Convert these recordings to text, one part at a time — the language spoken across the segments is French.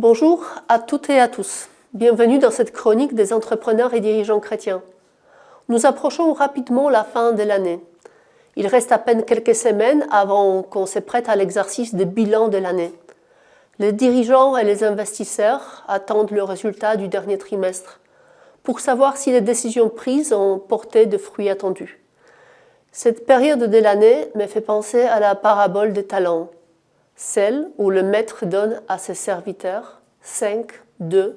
Bonjour à toutes et à tous. Bienvenue dans cette chronique des entrepreneurs et dirigeants chrétiens. Nous approchons rapidement la fin de l'année. Il reste à peine quelques semaines avant qu'on se prête à l'exercice de bilan de l'année. Les dirigeants et les investisseurs attendent le résultat du dernier trimestre pour savoir si les décisions prises ont porté de fruits attendus. Cette période de l'année me fait penser à la parabole des talents, celle où le maître donne à ses serviteurs 5, 2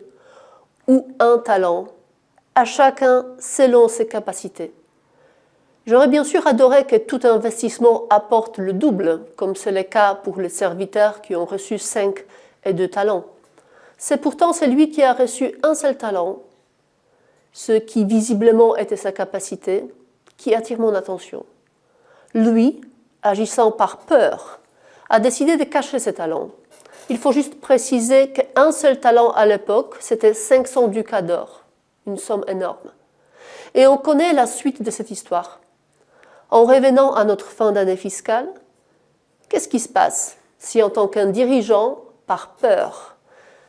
ou 1 talent, à chacun selon ses capacités. J'aurais bien sûr adoré que tout investissement apporte le double, comme c'est le cas pour les serviteurs qui ont reçu 5 et 2 talents. C'est pourtant celui qui a reçu un seul talent, ce qui visiblement était sa capacité, qui attire mon attention. Lui, agissant par peur, a décidé de cacher ses talents. Il faut juste préciser qu'un seul talent à l'époque, c'était 500 ducats d'or, une somme énorme. Et on connaît la suite de cette histoire. En revenant à notre fin d'année fiscale, qu'est-ce qui se passe si en tant qu'un dirigeant, par peur,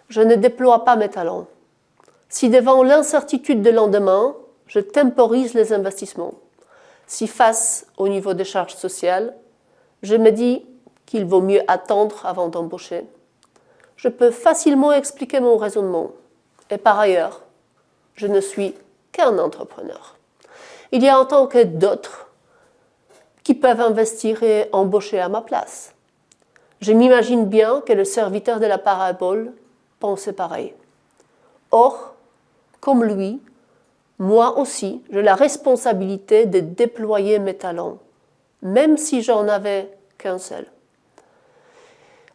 je ne déploie pas mes talents? Si devant l'incertitude de lendemain, je temporise les investissements? Si face au niveau des charges sociales, je me dis qu'il vaut mieux attendre avant d'embaucher, je peux facilement expliquer mon raisonnement. Et par ailleurs, je ne suis qu'un entrepreneur. Il y a en tant que d'autres qui peuvent investir et embaucher à ma place. Je m'imagine bien que le serviteur de la parabole pensait pareil. Or, comme lui, moi aussi, j'ai la responsabilité de déployer mes talents, même si j'en avais qu'un seul.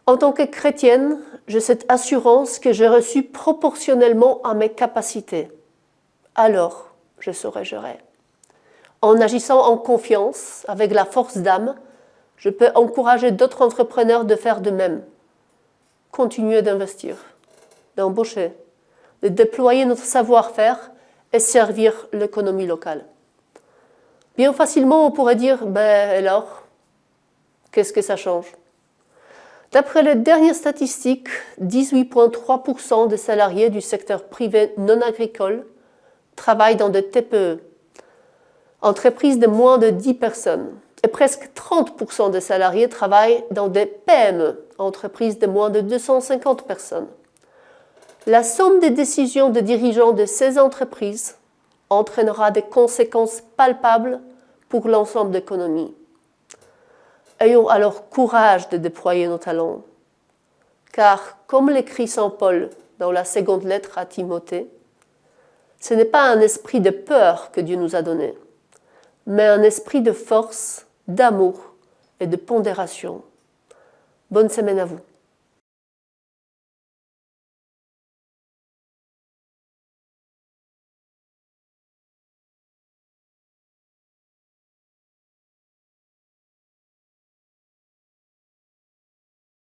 En tant que chrétienne, j'ai cette assurance que j'ai reçue proportionnellement à mes capacités. Alors, je saurai gérer. En agissant en confiance, avec la force d'âme, je peux encourager d'autres entrepreneurs de faire de même. Continuer d'investir, d'embaucher, de déployer notre savoir-faire et servir l'économie locale. Bien facilement, on pourrait dire, alors, qu'est-ce que ça change? D'après les dernières statistiques, 18,3% des salariés du secteur privé non agricole travaillent dans des TPE, entreprises de moins de 10 personnes. Et presque 30% des salariés travaillent dans des PME, entreprises de moins de 250 personnes. La somme des décisions des dirigeants de ces entreprises entraînera des conséquences palpables pour l'ensemble de l'économie. Ayons alors courage de déployer nos talents, car comme l'écrit Saint Paul dans la seconde lettre à Timothée, ce n'est pas un esprit de peur que Dieu nous a donné, mais un esprit de force, d'amour et de pondération. Bonne semaine à vous.